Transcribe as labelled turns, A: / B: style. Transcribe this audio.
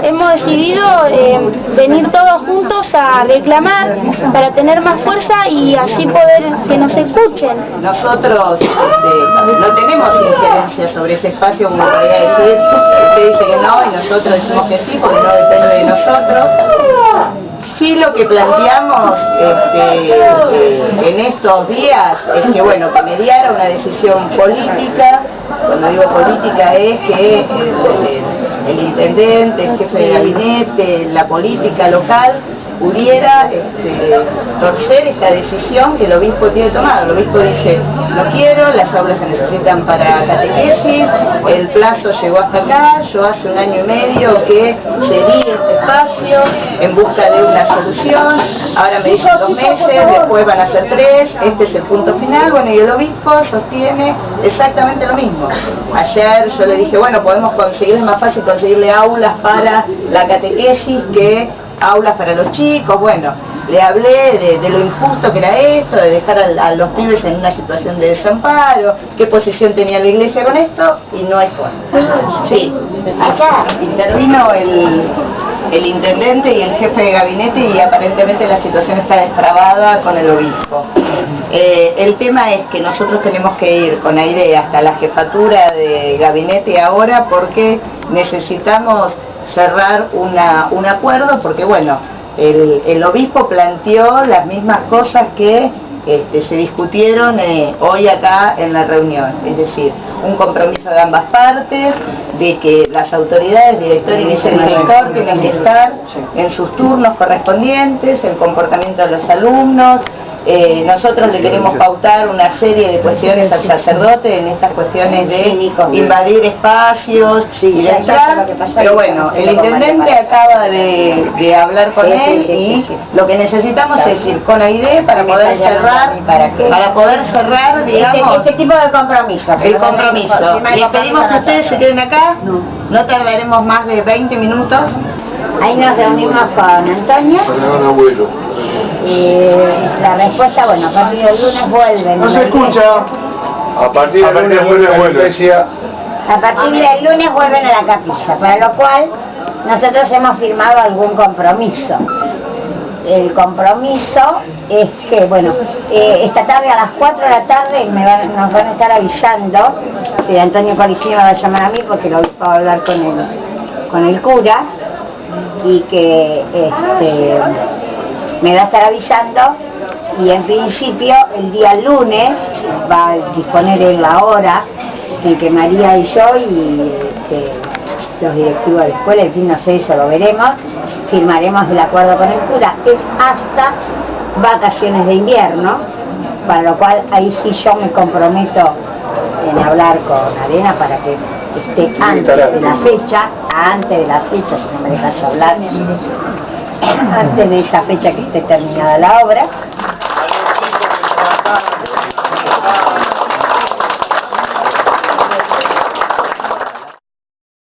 A: Hemos decidido venir todos juntos a reclamar para tener más fuerza y así poder que nos escuchen.
B: Nosotros no tenemos injerencia sobre ese espacio, como podría decir. Usted dice que no y nosotros decimos que sí porque no depende de nosotros. Sí, lo que planteamos en estos días es que, bueno, que mediara una decisión política. Cuando digo política es que el intendente, el jefe de gabinete, la política local pudiera torcer esta decisión que el obispo tiene tomado. El obispo dice, no quiero, las aulas se necesitan para catequesis, el plazo llegó hasta acá, yo hace 1 año y medio que cedí este espacio en busca de una solución, ahora me dicen 2 meses, después van a ser 3, este es el punto final. Bueno, y el obispo sostiene exactamente lo mismo. Ayer yo le dije, bueno, podemos conseguir, es más fácil conseguirle aulas para la catequesis que aulas para los chicos. Bueno, le hablé de lo injusto que era esto, de dejar a los pibes en una situación de desamparo, qué posición tenía la iglesia con esto, y no es bueno. Sí, acá intervino el intendente y el jefe de gabinete y aparentemente la situación está destrabada con el obispo. El tema es que nosotros tenemos que ir con Aide hasta la jefatura de gabinete ahora porque necesitamos cerrar un acuerdo, porque bueno, el obispo planteó las mismas cosas que se discutieron hoy acá en la reunión, es decir, un compromiso de ambas partes, de que las autoridades, director y vicedirector, tienen que estar en sus turnos correspondientes, el comportamiento de los alumnos. Nosotros le queremos pautar una serie de cuestiones al sacerdote en estas cuestiones de invadir espacios y de entrar, pero bueno, el intendente acaba de hablar con él y lo que necesitamos es ir con Aide para poder cerrar, digamos,
C: este tipo de compromiso.
B: El compromiso. Les pedimos que ustedes se queden acá, no tardaremos más de 20 minutos.
C: Ahí nos reunimos con Antonio. Y la respuesta, bueno, a partir del lunes vuelven.
D: No se escucha. A partir del lunes vuelven a la iglesia.
C: A partir del lunes vuelven a la capilla, para lo cual nosotros hemos firmado algún compromiso. El compromiso es que, bueno, esta tarde a las 4 de la tarde nos van a estar avisando, si Antonio Parisino me va a llamar a mí porque lo va a hablar con el cura, y que me va a estar avisando, y en principio el día lunes va a disponer en la hora en que María y yo y los directivos de la escuela, en fin, no sé, eso lo veremos, firmaremos el acuerdo con el cura. Es hasta vacaciones de invierno, para lo cual ahí sí yo me comprometo en hablar con Arena para que esté antes de la fecha, si no me dejas hablar, antes de esa fecha que esté terminada la obra,